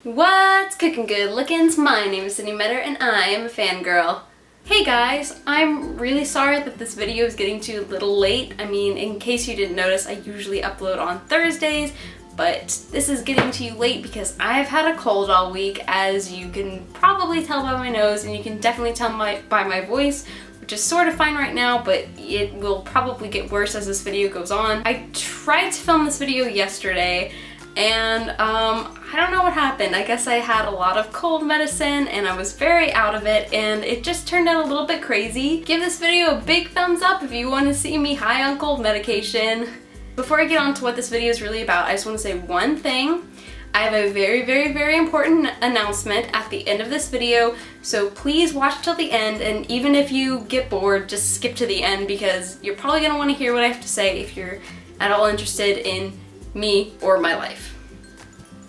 What's cooking good lookins? My name is Sydney Metter and I am a fangirl. Hey guys, I'm really sorry that this video is getting to you a little late. I mean, in case you didn't notice, I usually upload on Thursdays, but this is getting to you late because I've had a cold all week, as you can probably tell by my nose, and you can definitely tell by my voice, which is sort of fine right now, but it will probably get worse as this video goes on. I tried to film this video yesterday, and I don't know what happened. I guess I had a lot of cold medicine and I was very out of it, and it just turned out a little bit crazy. Give this video a big thumbs up if you want to see me high on cold medication. Before I get on to what this video is really about, I just want to say one thing. I have a very important announcement at the end of this video, so please watch till the end, and even if you get bored, just skip to the end because you're probably going to want to hear what I have to say if you're at all interested in me or my life.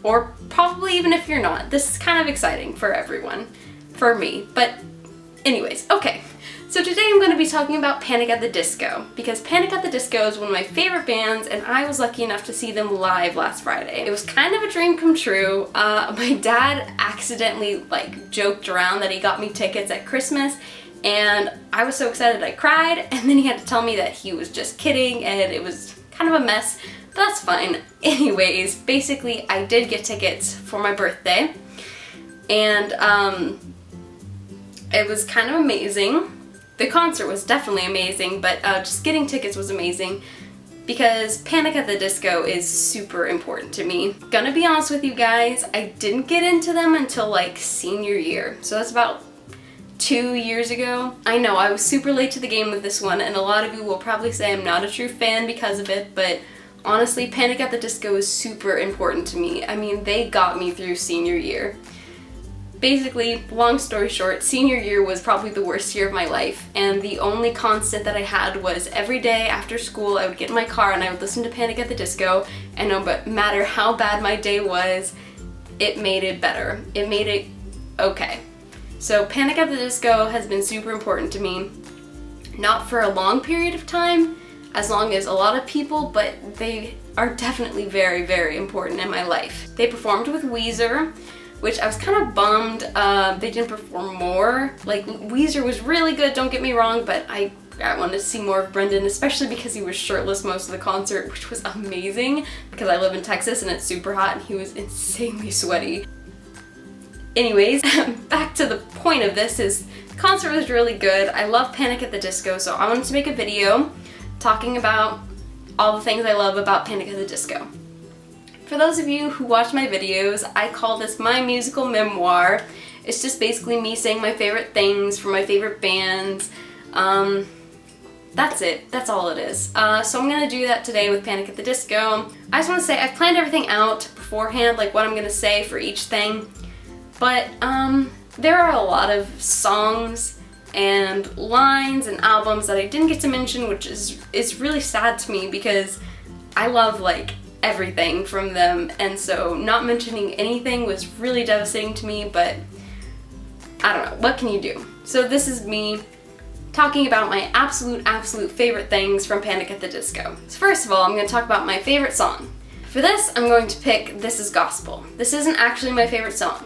Or probably even if you're not. This is kind of exciting for everyone. For me. But anyways, okay. So today I'm going to be talking about Panic at the Disco, because Panic at the Disco is one of my favorite bands and I was lucky enough to see them live last Friday. It was kind of a dream come true. My dad accidentally joked around that he got me tickets at Christmas, and I was so excited I cried, and then he had to tell me that he was just kidding and it was kind of a mess. That's fine. Anyways, basically I did get tickets for my birthday, and it was kind of amazing. The concert was definitely amazing, but just getting tickets was amazing because Panic at the Disco is super important to me. Gonna be honest with you guys, I didn't get into them until senior year, so that's about 2 years ago. I know I was super late to the game with this one, and a lot of you will probably say I'm not a true fan because of it, but honestly, Panic at the Disco is super important to me. I mean, they got me through senior year. Basically, long story short, senior year was probably the worst year of my life, and the only constant that I had was every day after school I would get in my car and I would listen to Panic at the Disco, and no matter how bad my day was, it made it better. It made it okay. So Panic at the Disco has been super important to me. Not for a long period of time, as long as a lot of people, but they are definitely very important in my life. They performed with Weezer, which I was kind of bummed they didn't perform more. Weezer was really good, don't get me wrong, but I wanted to see more of Brendan, especially because he was shirtless most of the concert, which was amazing because I live in Texas and it's super hot and he was insanely sweaty. Anyways, back to the point of this is the concert was really good. I love Panic at the Disco, so I wanted to make a video talking about all the things I love about Panic at the Disco. For those of you who watch my videos, I call this my musical memoir. It's just basically me saying my favorite things from my favorite bands. That's it. That's all it is. So I'm gonna do that today with Panic at the Disco. I just want to say I've planned everything out beforehand, what I'm gonna say for each thing. But there are a lot of songs and lines and albums that I didn't get to mention, which is really sad to me because I love everything from them, and so not mentioning anything was really devastating to me, but I don't know, what can you do? So this is me talking about my absolute favorite things from Panic at the Disco. So first of all, I'm going to talk about my favorite song. For this, I'm going to pick This Is Gospel. This isn't actually my favorite song,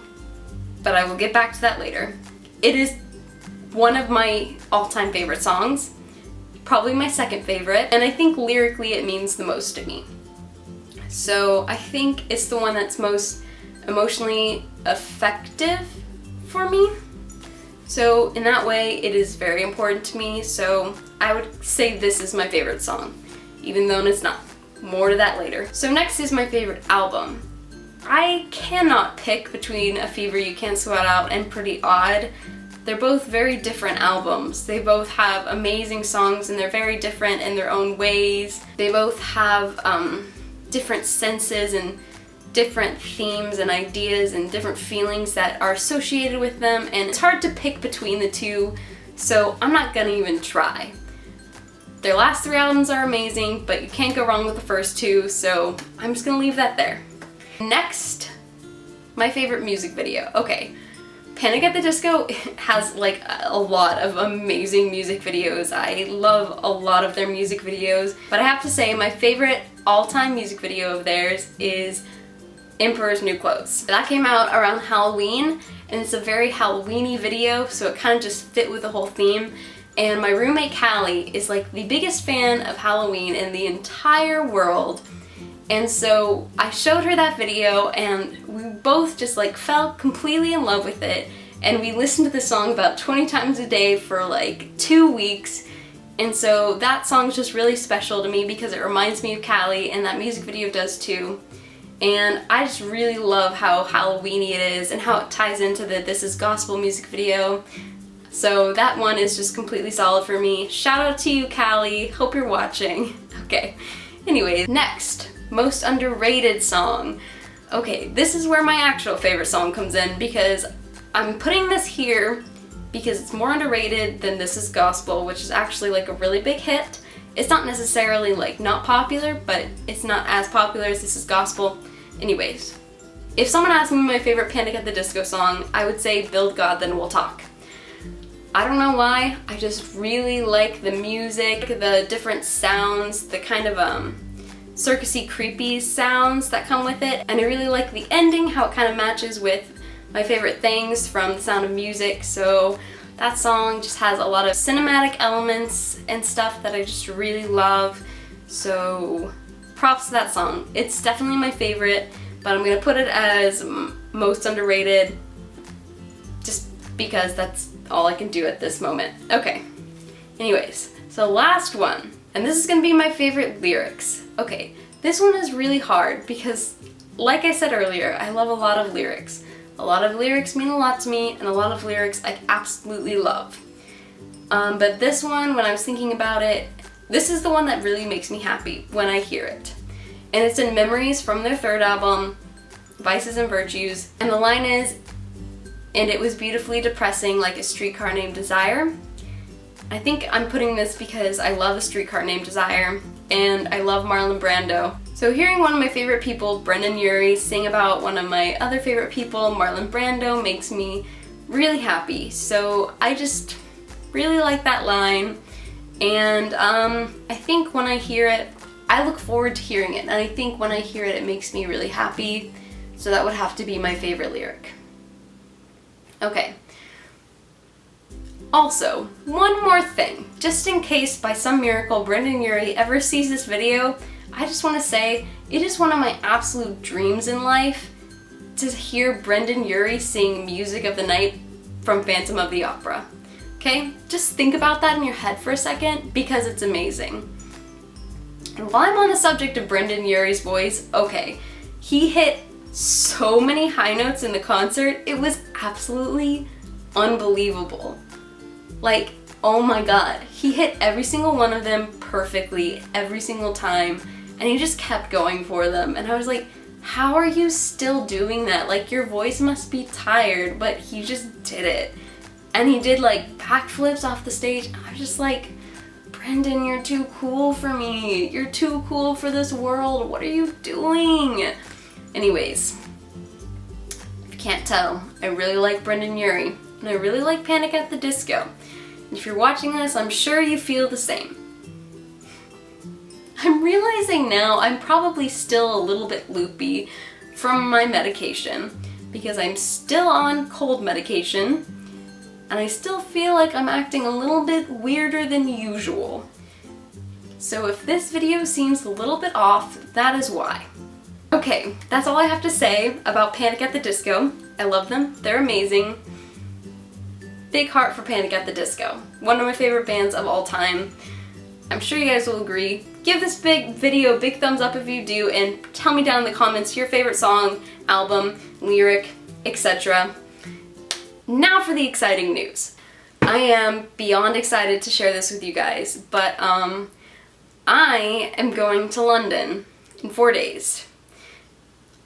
but I will get back to that later. It is one of my all-time favorite songs, probably my second favorite, and I think lyrically it means the most to me. So I think it's the one that's most emotionally effective for me. So in that way, it is very important to me, so I would say this is my favorite song, even though it's not. More to that later. So next is my favorite album. I cannot pick between A Fever You Can't Sweat Out and Pretty Odd. They're both very different albums. They both have amazing songs and they're very different in their own ways. They both have different senses and different themes and ideas and different feelings that are associated with them, and it's hard to pick between the two, so I'm not gonna even try. Their last 3 albums are amazing, but you can't go wrong with the first 2, so I'm just gonna leave that there. Next, my favorite music video. Okay, Panic at the Disco has a lot of amazing music videos. I love a lot of their music videos, but I have to say my favorite all-time music video of theirs is Emperor's New Clothes. That came out around Halloween, and it's a very Halloween-y video, so it kind of just fit with the whole theme. And my roommate Callie is like the biggest fan of Halloween in the entire world. And so I showed her that video and we both just like fell completely in love with it. And we listened to the song about 20 times a day for like 2 weeks. And so that song's just really special to me because it reminds me of Callie, and that music video does too. And I just really love how Halloween-y it is and how it ties into the This Is Gospel music video. So that one is just completely solid for me. Shout out to you, Callie. Hope you're watching. Okay. Anyways, next, most underrated song. Okay, this is where my actual favorite song comes in because I'm putting this here because it's more underrated than This Is Gospel, which is actually like a really big hit. It's not necessarily like not popular, but it's not as popular as This Is Gospel. Anyways, if someone asked me my favorite Panic at the Disco song, I would say Build God Then We'll Talk. I don't know why, I just really like the music, the different sounds, the kind of circusy, creepy sounds that come with it, and I really like the ending, how it kind of matches with my favorite things from The Sound of Music. So that song just has a lot of cinematic elements and stuff that I just really love. So props to that song. It's definitely my favorite, but I'm gonna put it as most underrated just because that's all I can do at this moment. Okay, anyways, so last one, and this is gonna be my favorite lyrics. Okay, this one is really hard because, like I said earlier, I love a lot of lyrics. A lot of lyrics mean a lot to me, and a lot of lyrics I absolutely love. But this one, when I was thinking about it, this is the one that really makes me happy when I hear it. And it's in Memories from their third album, Vices and Virtues, and the line is, "And it was beautifully depressing like a streetcar named Desire." I think I'm putting this because I love A Streetcar Named Desire, and I love Marlon Brando. So hearing one of my favorite people, Brendon Urie, sing about one of my other favorite people, Marlon Brando, makes me really happy. So I just really like that line, and I think when I hear it, I look forward to hearing it, and I think when I hear it, it makes me really happy. So that would have to be my favorite lyric. Okay. Also, one more thing, just in case by some miracle Brendon Urie ever sees this video, I just want to say it is one of my absolute dreams in life to hear Brendon Urie sing Music of the Night from Phantom of the Opera. Okay? Just think about that in your head for a second because it's amazing. And while I'm on the subject of Brendon Urie's voice, okay, he hit so many high notes in the concert, it was absolutely unbelievable. Like, oh my god, he hit every single one of them perfectly every single time, and he just kept going for them, and I was like, how are you still doing that? Like, your voice must be tired, but he just did it. And he did like backflips off the stage, and I was just like, Brendon, you're too cool for me. You're too cool for this world. What are you doing? Anyways, if you can't tell, I really like Brendon Urie, and I really like Panic at the Disco. And if you're watching this, I'm sure you feel the same. I'm realizing now I'm probably still a little bit loopy from my medication because I'm still on cold medication, and I still feel like I'm acting a little bit weirder than usual. So if this video seems a little bit off, that is why. Okay, that's all I have to say about Panic at the Disco. I love them, they're amazing. Big heart for Panic at the Disco. One of my favorite bands of all time. I'm sure you guys will agree. Give this video a big thumbs up if you do, and tell me down in the comments your favorite song, album, lyric, etc. Now for the exciting news. I am beyond excited to share this with you guys, but I am going to London in 4 days.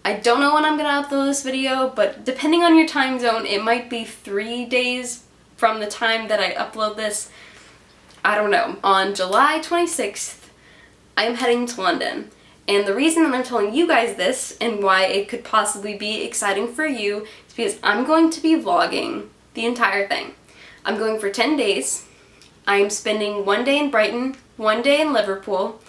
I don't know when I'm gonna upload this video, but depending on your time zone, it might be 3 days from the time that I upload this. I don't know. On July 26th, I am heading to London. And the reason that I'm telling you guys this and why it could possibly be exciting for you is because I'm going to be vlogging the entire thing. I'm going for 10 days. I'm spending 1 day in Brighton, 1 day in Liverpool,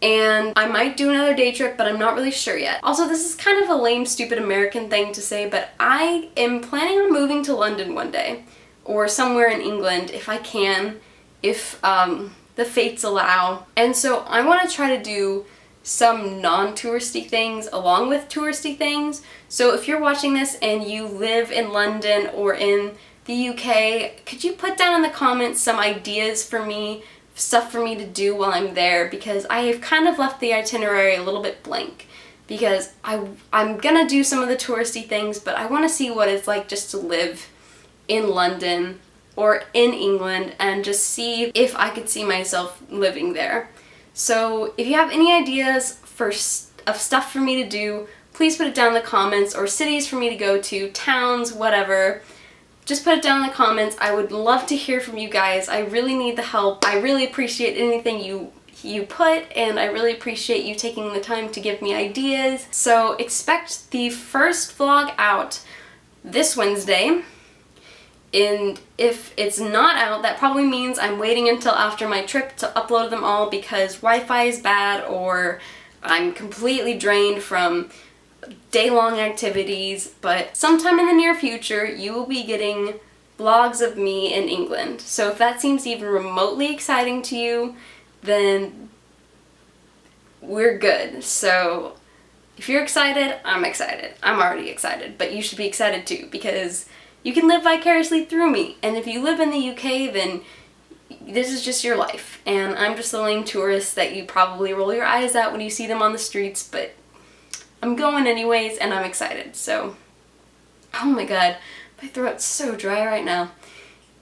and I might do another day trip, but I'm not really sure yet. Also, this is kind of a lame, stupid American thing to say, but I am planning on moving to London one day, or somewhere in England if I can, if the fates allow. And so I want to try to do some non-touristy things along with touristy things. So if you're watching this and you live in London or in the UK, could you put down in the comments some ideas for me, stuff for me to do while I'm there, because I have kind of left the itinerary a little bit blank, because I'm gonna do some of the touristy things, but I want to see what it's like just to live in London or in England and just see if I could see myself living there. So if you have any ideas of stuff for me to do, please put it down in the comments, or cities for me to go to, towns, whatever. Just put it down in the comments. I would love to hear from you guys. I really need the help. I really appreciate anything you put, and I really appreciate you taking the time to give me ideas. So expect the first vlog out this Wednesday. And if it's not out, that probably means I'm waiting until after my trip to upload them all, because Wi-Fi is bad or I'm completely drained from day-long activities. But sometime in the near future, you will be getting vlogs of me in England. So if that seems even remotely exciting to you, then we're good. So if you're excited, I'm excited. I'm already excited, but you should be excited too, because you can live vicariously through me. And if you live in the UK, then this is just your life. And I'm just the lame tourist that you probably roll your eyes at when you see them on the streets, but I'm going anyways, and I'm excited. So, oh my god, my throat's so dry right now.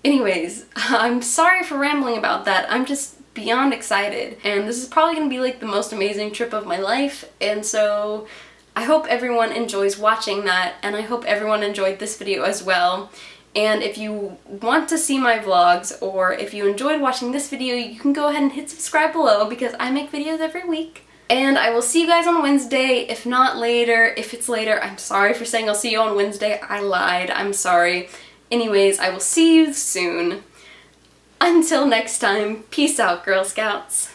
Anyways, I'm sorry for rambling about that. I'm just beyond excited. And this is probably gonna be like the most amazing trip of my life. And so I hope everyone enjoys watching that, and I hope everyone enjoyed this video as well. And if you want to see my vlogs, or if you enjoyed watching this video, you can go ahead and hit subscribe below, because I make videos every week. And I will see you guys on Wednesday, if not later. If it's later, I'm sorry for saying I'll see you on Wednesday. I lied, I'm sorry. Anyways, I will see you soon. Until next time, peace out, Girl Scouts.